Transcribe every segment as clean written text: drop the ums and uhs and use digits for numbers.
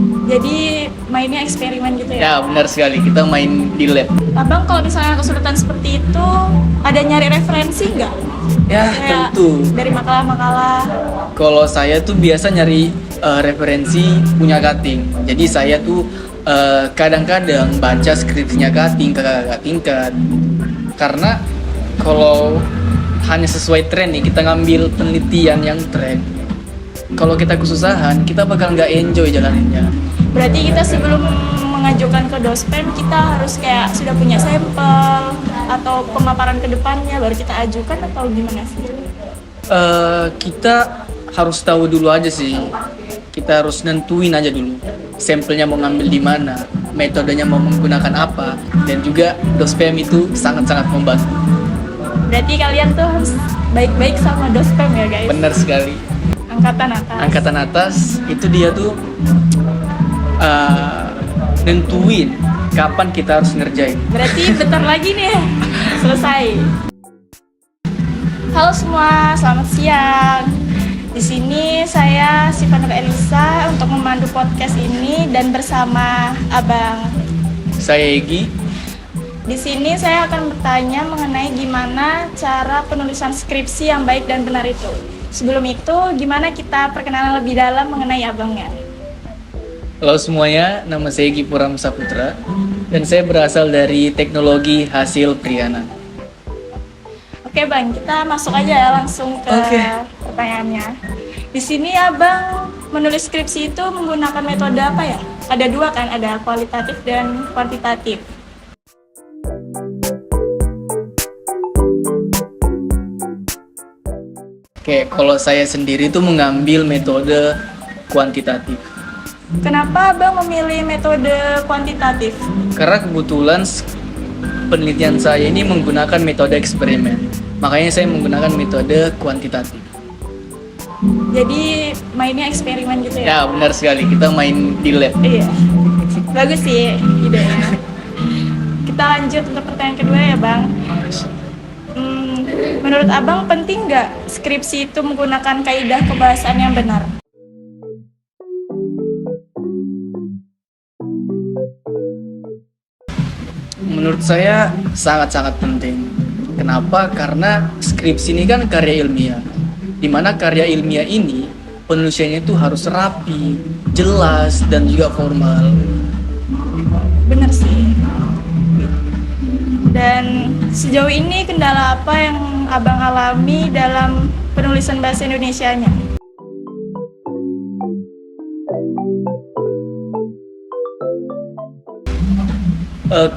Jadi mainnya eksperimen gitu Ya, ya? benar sekali. Kita main di lab. Abang kalau misalnya kesulitan seperti itu, ada nyari referensi nggak? Ya, Kayak tentu. dari makalah-makalah. Kalau saya tuh biasa nyari referensi punya Cutting. Jadi saya tuh kadang-kadang baca skripsinya Cutting, kakak tingkat. Karena kalau hanya sesuai tren nih, kita ngambil penelitian yang tren. Kalau kita kesusahan, kita bakal nggak enjoy jalaninnya. Berarti kita sebelum mengajukan ke dospem, kita harus kayak sudah punya sampel atau pemaparan ke depannya, baru kita ajukan atau gimana sih? Kita harus tahu dulu aja sih. Kita harus nentuin aja dulu. Sampelnya mau ngambil di mana, metodenya mau menggunakan apa, dan juga dospem itu sangat-sangat membantu. Berarti kalian tuh harus baik-baik sama dospem ya guys? Benar sekali. Angkatan atas. Angkatan atas itu dia tuh nentuin kapan kita harus ngerjain. Berarti bentar lagi nih selesai. Halo semua, selamat siang. Di sini saya Siva Nur Elisa untuk memandu podcast ini dan bersama Abang. Saya Egi. Di sini saya akan bertanya mengenai gimana cara penulisan skripsi yang baik dan benar itu. Sebelum itu, gimana kita perkenalan lebih dalam mengenai abangnya? Halo semuanya, nama saya Egi Puram Saputra dan saya berasal dari Teknologi Hasil Priana. Oke bang, kita masuk aja langsung ke pertanyaannya. Di sini abang menulis skripsi itu menggunakan metode apa ya? Ada dua kan, ada kualitatif dan kuantitatif. Oke, kalau saya sendiri tuh mengambil metode kuantitatif. Kenapa abang memilih metode kuantitatif? Karena kebetulan penelitian saya ini menggunakan metode eksperimen. Makanya saya menggunakan metode kuantitatif. Jadi mainnya eksperimen gitu ya? Ya, benar sekali. Kita main di lab. Iya, bagus sih idenya. Kita lanjut untuk pertanyaan kedua ya bang. Menurut abang penting nggak skripsi itu menggunakan kaidah kebahasaan yang benar? Menurut saya sangat-sangat penting. Kenapa? Karena skripsi ini kan karya ilmiah. Dimana karya ilmiah ini penulisannya itu harus rapi, jelas, dan juga formal. Benar sih. Dan sejauh ini kendala apa yang abang alami dalam penulisan bahasa Indonesianya?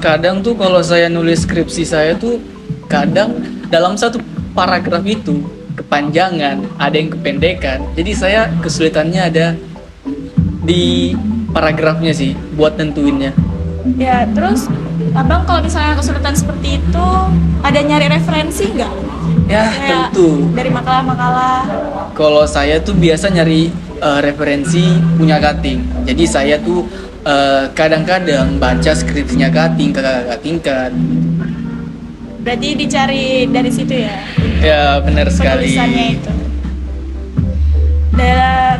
Kadang tuh kalau saya nulis skripsi saya tuh kadang dalam satu paragraf itu kepanjangan, ada yang kependekan. Jadi saya kesulitannya ada di paragrafnya sih buat nentuinnya. Ya, terus abang kalau misalnya kesulitan seperti itu, ada nyari referensi nggak? Ya, Kayak tentu. dari makalah-makalah. Kalau saya tuh biasa nyari referensi punya Cutting. Jadi saya tuh kadang-kadang baca skripsinya Cutting, kakak tingkat. Berarti dicari dari situ ya? Ya, benar sekali. Penulisannya itu.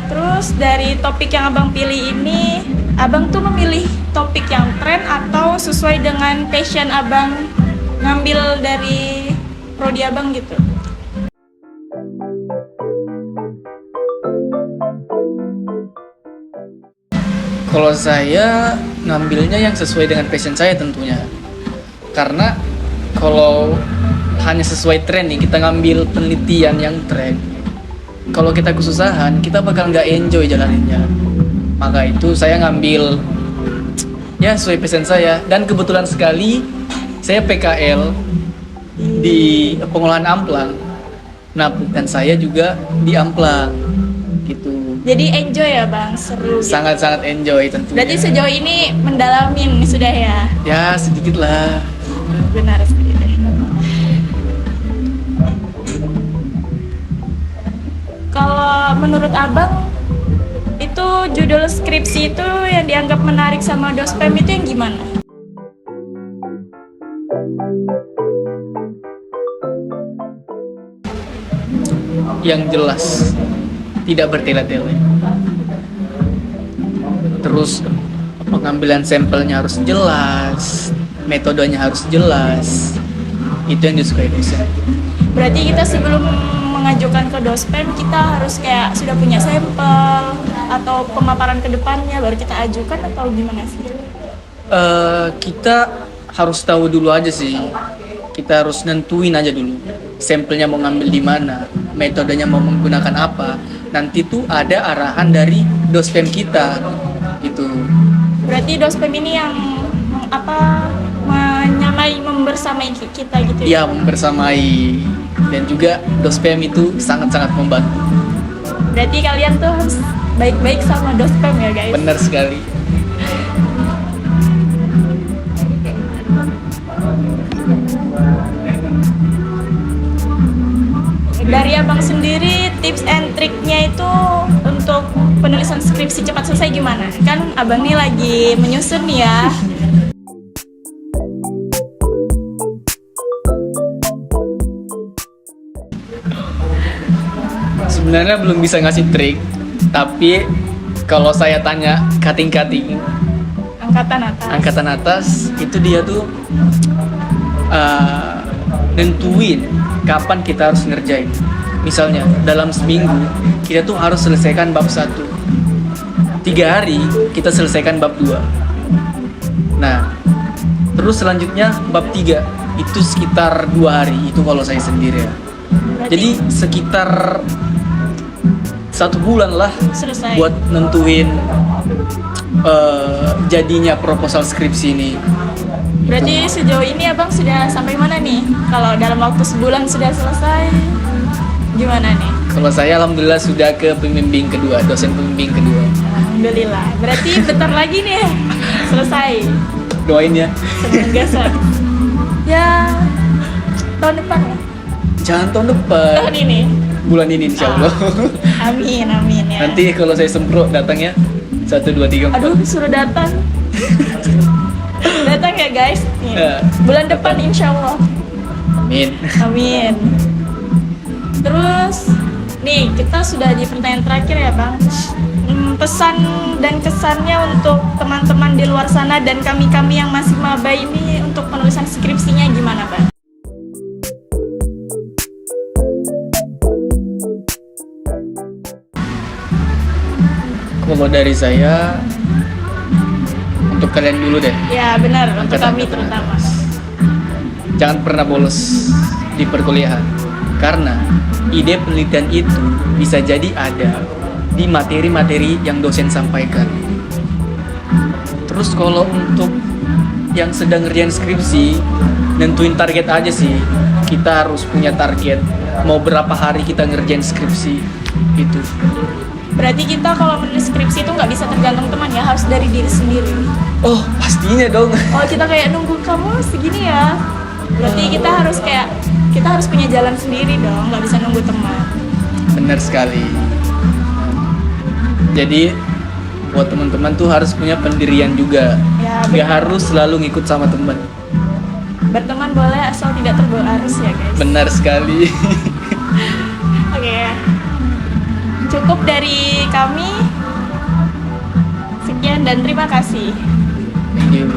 Terus dari topik yang abang pilih ini, abang tuh memilih topik yang tren atau sesuai dengan passion abang ngambil dari prodi abang gitu? Kalau saya ngambilnya yang sesuai dengan passion saya tentunya. Karena kalau hanya sesuai tren nih, kita ngambil penelitian yang tren. Kalau kita kesusahan, kita bakal nggak enjoy jalaninnya. Maka itu saya ngambil ya sesuai passion saya. Dan kebetulan sekali saya PKL di pengolahan amplang. Nah, dan saya juga di amplang gitu. Jadi enjoy ya bang, seru gitu. Sangat-sangat enjoy tentunya. Berarti sejauh ini mendalamin sudah ya? Ya, sedikit lah. Benar sekali deh. Kalau menurut abang, itu judul skripsi itu yang dianggap menarik sama dospem itu yang gimana? Yang jelas, tidak bertele-tele. terus pengambilan sampelnya harus jelas, metodenya harus jelas. Itu yang disukai dosen. Berarti kita sebelum mengajukan ke dospem kita harus kayak sudah punya sampel atau pemaparan ke depannya baru kita ajukan atau gimana sih? Kita harus tahu dulu aja sih. Kita harus nentuin aja dulu sampelnya mau ngambil di mana, metodenya mau menggunakan apa. Nanti tuh ada arahan dari dospem kita gitu. Berarti dospem ini yang membersamai kita gitu Ya, membersamai, dan juga dospem itu sangat-sangat membantu. Berarti kalian tuh harus baik-baik sama dospem ya guys. Benar sekali. Dari abang sendiri tips and triknya itu untuk penulisan skripsi cepat selesai gimana? Kan abang nih lagi menyusun nih ya. Sebenarnya belum bisa ngasih trik, tapi kalau saya tanya kating-kating angkatan atas itu dia tuh nentuin kapan kita harus ngerjain. Misalnya dalam seminggu kita tuh harus selesaikan bab 1, 3 hari kita selesaikan bab 2. Nah terus selanjutnya bab 3 itu sekitar 2 hari, itu kalau saya sendiri ya. Jadi sekitar 1 bulan lah selesai buat nentuin jadinya proposal skripsi ini. Berarti sejauh ini abang sudah sampai mana nih? Kalau dalam waktu sebulan sudah selesai, gimana nih? Kalau saya alhamdulillah sudah ke pembimbing kedua, dosen pembimbing kedua. Alhamdulillah. Berarti bentar lagi nih selesai. Doain ya. Semoga ya tahun depan lah. Jangan tahun depan. Tahun ini. Bulan ini insya Allah. Amin ya. Nanti kalau saya semprot datang ya 1, 2, 3, 4. Aduh suruh datang. Datang ya guys. Nih. Ya. Bulan depan insya Allah. Amin. Terus nih kita sudah di pertanyaan terakhir ya bang. Pesan dan kesannya untuk teman-teman di luar sana dan kami-kami yang masih maba ini untuk penulisan skripsinya gimana bang? Kalau dari saya, untuk kalian dulu deh. Ya benar, untuk Angkatan kami atas. terutama. Jangan pernah bolos di perkuliahan, karena ide penelitian itu bisa jadi ada di materi-materi yang dosen sampaikan. Terus kalau untuk yang sedang ngerjain skripsi, nentuin target aja sih. Kita harus punya target, mau berapa hari kita ngerjain skripsi itu. Berarti kita kalau menulis skripsi itu nggak bisa tergantung teman ya, harus dari diri sendiri. Oh pastinya dong. Oh kita kayak nunggu kamu segini ya. Berarti kita harus punya jalan sendiri dong, nggak bisa nunggu teman. Benar sekali. Jadi buat teman-teman tuh harus punya pendirian juga. Ya, Gak benar. harus selalu ngikut sama teman. Berteman boleh asal tidak terbawa arus ya guys. Benar sekali. Oke. Cukup dari kami. Sekian dan terima kasih. Thank you.